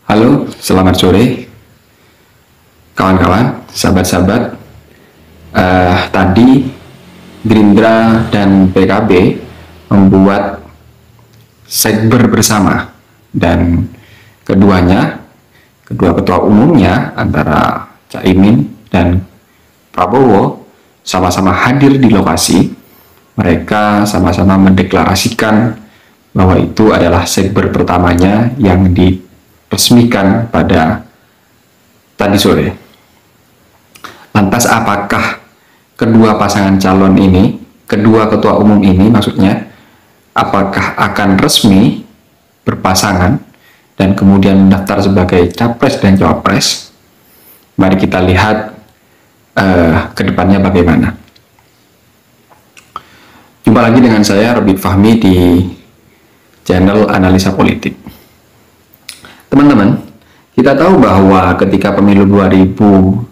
Halo, selamat sore kawan-kawan, sahabat-sahabat. Tadi Gerindra dan PKB membuat sekber bersama, dan kedua ketua umumnya antara Caimin dan Prabowo sama-sama hadir di lokasi. Mereka sama-sama mendeklarasikan bahwa itu adalah sekber pertamanya yang diresmikan pada tadi sore. Lantas apakah kedua pasangan calon ini, kedua ketua umum ini maksudnya, apakah akan resmi berpasangan dan kemudian mendaftar sebagai capres dan cawapres? Mari kita lihat ke depannya bagaimana. Jumpa lagi dengan saya, Robin Fahmi, di channel Analisa Politik. Teman-teman, kita tahu bahwa ketika pemilu 2019,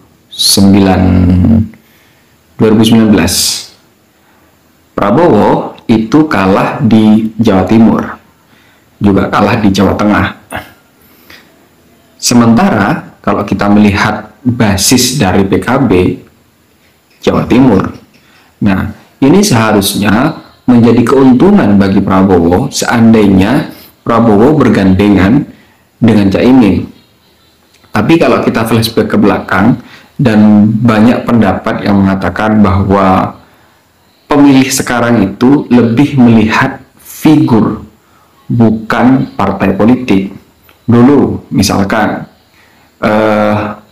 Prabowo itu kalah di Jawa Timur, juga kalah di Jawa Tengah. Sementara kalau kita melihat basis dari PKB Jawa Timur, nah ini seharusnya menjadi keuntungan bagi Prabowo seandainya Prabowo bergandengan dengan Caimin. Tapi kalau kita flashback ke belakang, dan banyak pendapat yang mengatakan bahwa pemilih sekarang itu lebih melihat figur, bukan partai politik. Dulu misalkan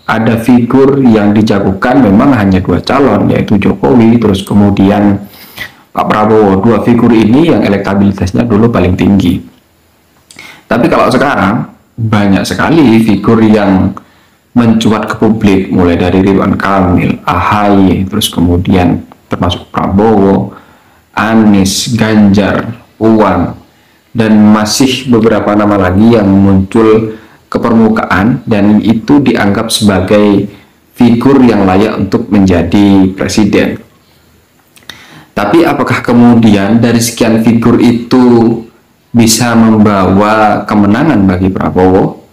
ada figur yang dijagokan memang hanya dua calon, yaitu Jokowi, terus kemudian Pak Prabowo. Dua figur ini yang elektabilitasnya dulu paling tinggi. Tapi kalau sekarang banyak sekali figur yang mencuat ke publik, mulai dari Ridwan Kamil, AHY, terus kemudian termasuk Prabowo, Anies, Ganjar, Puan, dan masih beberapa nama lagi yang muncul ke permukaan, dan itu dianggap sebagai figur yang layak untuk menjadi presiden. Tapi apakah kemudian dari sekian figur itu bisa membawa kemenangan bagi Prabowo?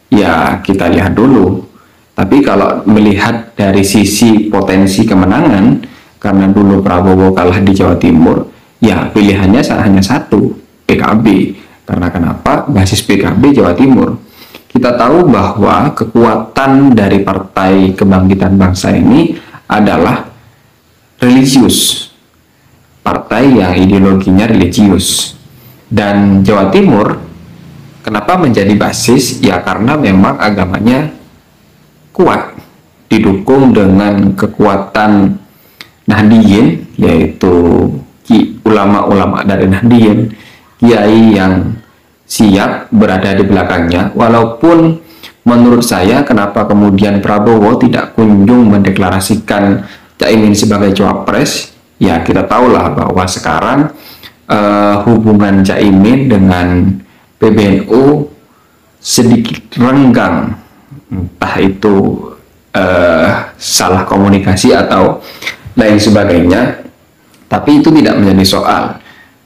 Ya, kita lihat dulu. Tapi kalau melihat dari sisi potensi kemenangan, karena dulu Prabowo kalah di Jawa Timur, ya pilihannya hanya satu, PKB. Karena kenapa? Basis PKB Jawa Timur. Kita tahu bahwa kekuatan dari Partai Kebangkitan Bangsa ini adalah religius. Partai yang ideologinya religius. Dan Jawa Timur, kenapa menjadi basis? Ya karena memang agamanya kuat, didukung dengan kekuatan Nahdliyin, yaitu ulama-ulama dari Nahdliyin, kiai yang siap berada di belakangnya. Walaupun menurut saya, kenapa kemudian Prabowo tidak kunjung mendeklarasikan Caimin sebagai cawapres? Ya kita tahulah bahwa sekarang hubungan Caimin dengan PBNU sedikit renggang, entah itu salah komunikasi atau lain sebagainya, tapi itu tidak menjadi soal.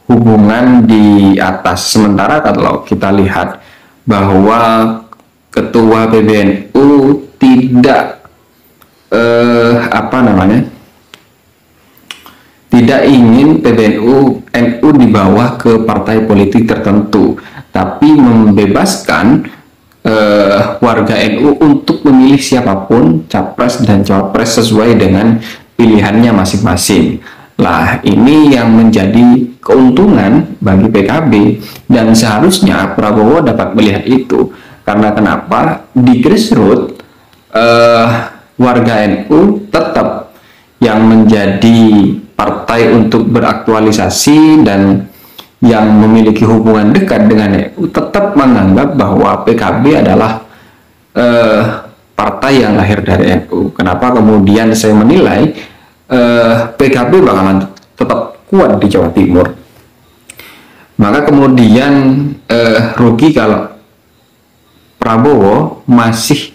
Hubungan di atas. Sementara kalau kita lihat bahwa ketua PBNU tidak tidak ingin NU dibawa ke partai politik tertentu, tapi membebaskan warga NU untuk memilih siapapun capres dan cawapres sesuai dengan pilihannya masing-masing. Lah, ini yang menjadi keuntungan bagi PKB, dan seharusnya Prabowo dapat melihat itu. Karena kenapa? Di grassroots warga NU tetap yang menjadi partai untuk beraktualisasi dan yang memiliki hubungan dekat dengan NU tetap menganggap bahwa PKB adalah partai yang lahir dari NU. Kenapa kemudian saya menilai PKB bakalan tetap kuat di Jawa Timur? Maka kemudian rugi kalau Prabowo masih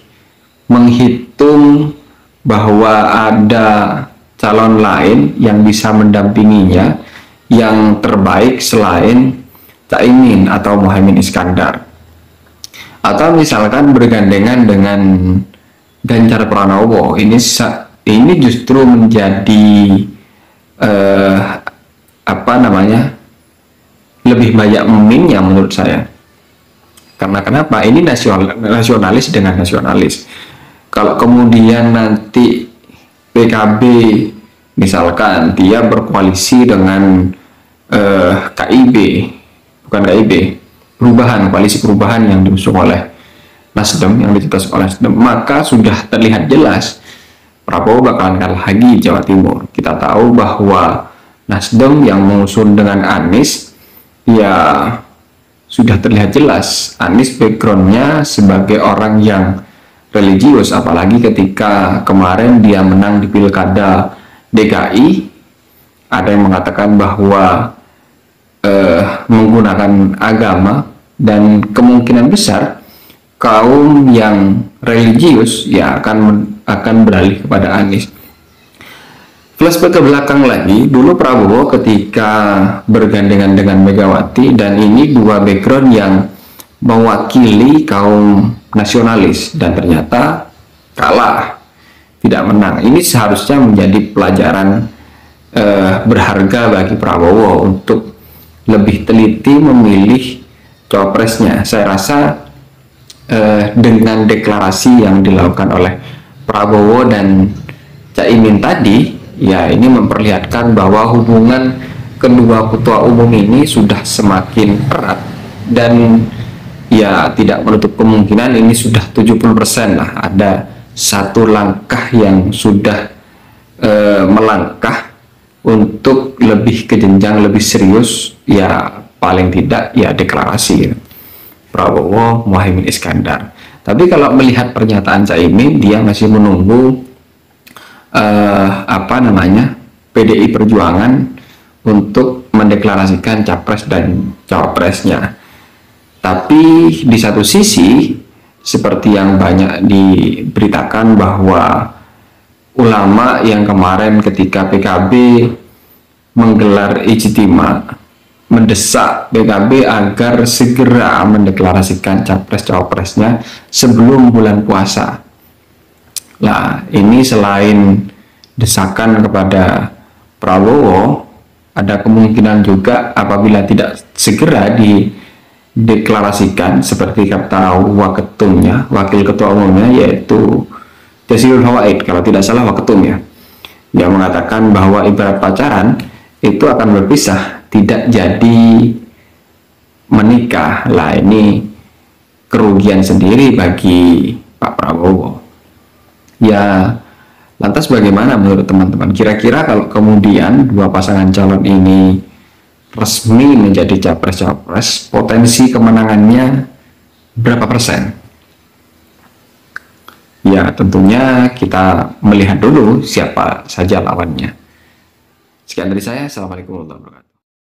menghitung bahwa ada calon lain yang bisa mendampinginya yang terbaik selain Caimin atau Muhaimin Iskandar. Atau misalkan bergandengan dengan Ganjar Pranowo, ini justru menjadi eh, apa namanya, lebih banyak meminnya menurut saya. Karena kenapa? Ini nasionalis dengan nasionalis. Kalau kemudian nanti PKB misalkan dia berkoalisi dengan KIB, bukan KIB, koalisi perubahan yang diusung oleh Nasdem, yang dicetus oleh Nasdem, maka sudah terlihat jelas Prabowo bakalan kalah lagi di Jawa Timur. Kita tahu bahwa Nasdem yang mengusung dengan Anies, ya sudah terlihat jelas Anies backgroundnya sebagai orang yang religius, apalagi ketika kemarin dia menang di Pilkada DKI. Ada yang mengatakan bahwa menggunakan agama, dan kemungkinan besar kaum yang religius ya akan beralih kepada Anies. Flashback ke belakang lagi, dulu Prabowo ketika bergandengan dengan Megawati, dan ini dua background yang mewakili kaum nasionalis, dan ternyata kalah, tidak menang. Ini seharusnya menjadi pelajaran berharga bagi Prabowo untuk lebih teliti memilih cawapresnya. Saya rasa dengan deklarasi yang dilakukan oleh Prabowo dan Caimin tadi, ya ini memperlihatkan bahwa hubungan kedua ketua umum ini sudah semakin erat, dan ya tidak menutup kemungkinan ini sudah 70% lah, ada satu langkah yang sudah melangkah untuk lebih ke jenjang lebih serius, ya paling tidak ya deklarasi Prabowo Muhaimin Iskandar. Tapi kalau melihat pernyataan Caimin, dia masih menunggu PDI Perjuangan untuk mendeklarasikan capres dan cawapresnya. Tapi di satu sisi, seperti yang banyak diberitakan bahwa ulama yang kemarin ketika PKB menggelar ijtima mendesak PKB agar segera mendeklarasikan capres-cawapresnya sebelum bulan puasa. Nah, ini selain desakan kepada Prabowo, ada kemungkinan juga apabila tidak segera dideklarasikan, seperti kata waketumnya, wakil ketua umumnya, yaitu Jazirul Hawaid, kalau tidak salah waketum ya, yang mengatakan bahwa ibarat pacaran itu akan berpisah, tidak jadi menikah. Lah, ini kerugian sendiri bagi Pak Prabowo. Ya, lantas bagaimana menurut teman-teman? Kira-kira kalau kemudian dua pasangan calon ini resmi menjadi capres-capres, potensi kemenangannya berapa persen? Ya, tentunya kita melihat dulu siapa saja lawannya. Sekian dari saya. Assalamualaikum warahmatullahi wabarakatuh.